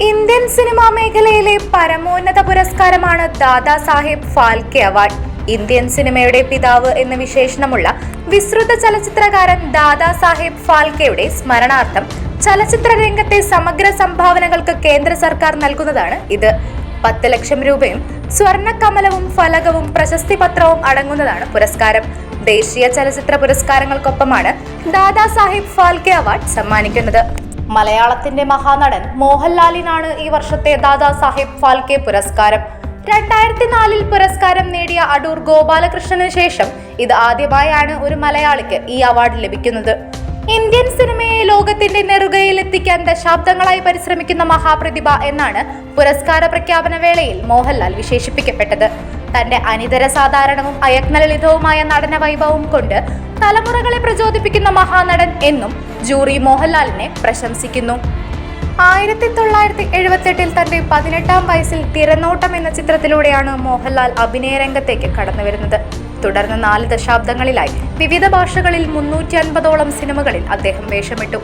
Indian cinema മേഖലയിലെ പരമോന്നത പുരസ്കാരമാണ് Dadasaheb Phalke award. Indian സിനിമയുടെ പിതാവ് എന്ന വിശേഷണമുള്ള വിശ്രുത ചലച്ചിത്രകാരൻ ദാദാസാഹേബ് ഫാൽക്കെയുടെ സ്മരണാർത്ഥം ചലച്ചിത്ര രംഗത്തെ സമഗ്ര സംഭാവനകൾക്ക് കേന്ദ്ര സർക്കാർ നൽകുന്നതാണ് ഇത്. 10 ലക്ഷം രൂപയും സ്വർണ്ണക്കമലവും ഫലകവും പ്രശസ്തി പത്രവും അടങ്ങുന്നതാണ് പുരസ്കാരം. ദേശീയ ചലച്ചിത്ര പുരസ്കാരങ്ങൾക്കൊപ്പമാണ് ദാദാസാഹേബ് ഫാൽക്കെ അവാർഡ് സമ്മാനിക്കുന്നത്. മലയാളത്തിന്റെ മഹാനടൻ മോഹൻലാലിനാണ് ഈ വർഷത്തെ ദാദാസാഹേബ് ഫാൽക്കെ പുരസ്കാരം. 2004 പുരസ്കാരം നേടിയ അടൂർ ഗോപാലകൃഷ്ണന് ശേഷം ഇത് ആദ്യമായാണ് ഒരു മലയാളിക്ക് ഈ അവാർഡ് ലഭിക്കുന്നത്. ഇന്ത്യൻ സിനിമയെ ലോകത്തിന്റെ നെറുകയിൽ എത്തിക്കാൻ ദശാബ്ദങ്ങളായി പരിശ്രമിക്കുന്ന മഹാപ്രതിഭ എന്നാണ് പുരസ്കാര പ്രഖ്യാപന വേളയിൽ മോഹൻലാൽ വിശേഷിപ്പിക്കപ്പെട്ടത്. തന്റെ അനിതര സാധാരണവും അയജ്ഞലളിതവുമായ നടന വൈഭവം കൊണ്ട് തലമുറകളെ പ്രചോദിപ്പിക്കുന്ന മഹാനടൻ എന്നും ജൂറി മോഹൻലാലിനെ പ്രശംസിക്കുന്നു. 1978 തന്റെ 18-ാം വയസ്സിൽ തിരനോട്ടം എന്ന ചിത്രത്തിലൂടെയാണ് മോഹൻലാൽ അഭിനയ രംഗത്തേക്ക് കടന്നുവരുന്നത്. തുടർന്ന് 4 ദശാബ്ദങ്ങളിലായി വിവിധ ഭാഷകളിൽ 350ഓളം സിനിമകളിൽ അദ്ദേഹം വേഷമിട്ടു.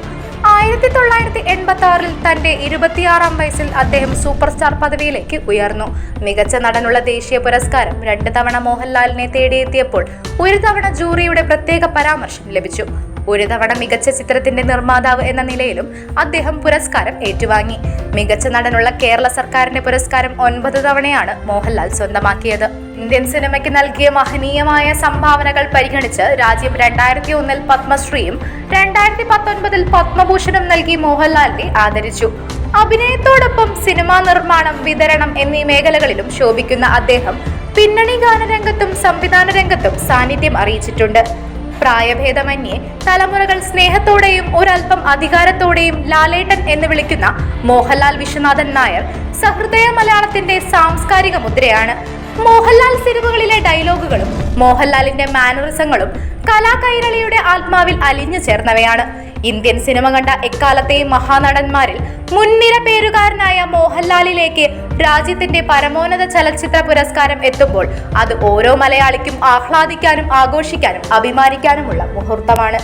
1986 തന്റെ 26-ാം വയസ്സിൽ അദ്ദേഹം സൂപ്പർ സ്റ്റാർ പദവിയിലേക്ക് ഉയർന്നു. മികച്ച നടനുള്ള ദേശീയ പുരസ്കാരം 2 തവണ മോഹൻലാലിനെ തേടിയെത്തിയപ്പോൾ ഒരു തവണ ജൂറിയുടെ പ്രത്യേക പരാമർശം ലഭിച്ചു. ഒരു തവണ മികച്ച ചിത്രത്തിന്റെ നിർമ്മാതാവ് എന്ന നിലയിലും അദ്ദേഹം പുരസ്കാരം ഏറ്റുവാങ്ങി. മികച്ച നടനുള്ള കേരള സർക്കാരിന്റെ പുരസ്കാരം 9 തവണയാണ് മോഹൻലാൽ സ്വന്തമാക്കിയത്. ഇന്ത്യൻ സിനിമയ്ക്ക് നൽകിയ മഹനീയമായ സംഭാവനകൾ പരിഗണിച്ച് രാജ്യം 2001 പത്മശ്രീയും 2019 പത്മഭൂഷണും നൽകി മോഹൻലാലിനെ ആദരിച്ചു. അഭിനയത്തോടൊപ്പം സിനിമാ നിർമ്മാണം, വിതരണം എന്നീ മേഖലകളിലും ശോഭിക്കുന്ന അദ്ദേഹം പിന്നണി ഗാനരംഗത്തും സംവിധാന രംഗത്തും സാന്നിധ്യം അറിയിച്ചിട്ടുണ്ട്. പ്രായഭേദമന്യേ തലമുറകൾ സ്നേഹത്തോടെയും ഒരൽപ്പം അധികാരത്തോടെയും ലാലേട്ടൻ എന്ന് വിളിക്കുന്ന മോഹൻലാൽ വിശ്വനാഥൻ നായർ സഹൃദയ മലയാളത്തിന്റെ സാംസ്കാരിക മുദ്രയാണ്. മോഹൻലാൽ സിനിമകളിലെ ഡയലോഗുകളും മോഹൻലാലിന്റെ മാനറിസങ്ങളും കലാകൈരളിയുടെ ആത്മാവിൽ അലിഞ്ഞു ചേർന്നവയാണ്. ഇന്ത്യൻ സിനിമ കണ്ട എക്കാലത്തെയും മഹാനടന്മാരിൽ മുൻനിര പേരുകാരനായ മോഹൻലാലിലേക്ക് രാജ്യത്തിന്റെ പരമോന്നത ചലച്ചിത്ര പുരസ്കാരം എത്തുമ്പോൾ അത് ഓരോ മലയാളിക്കും ആഹ്ലാദിക്കാനും ആഘോഷിക്കാനും അഭിമാനിക്കാനുമുള്ള മുഹൂർത്തമാണ്.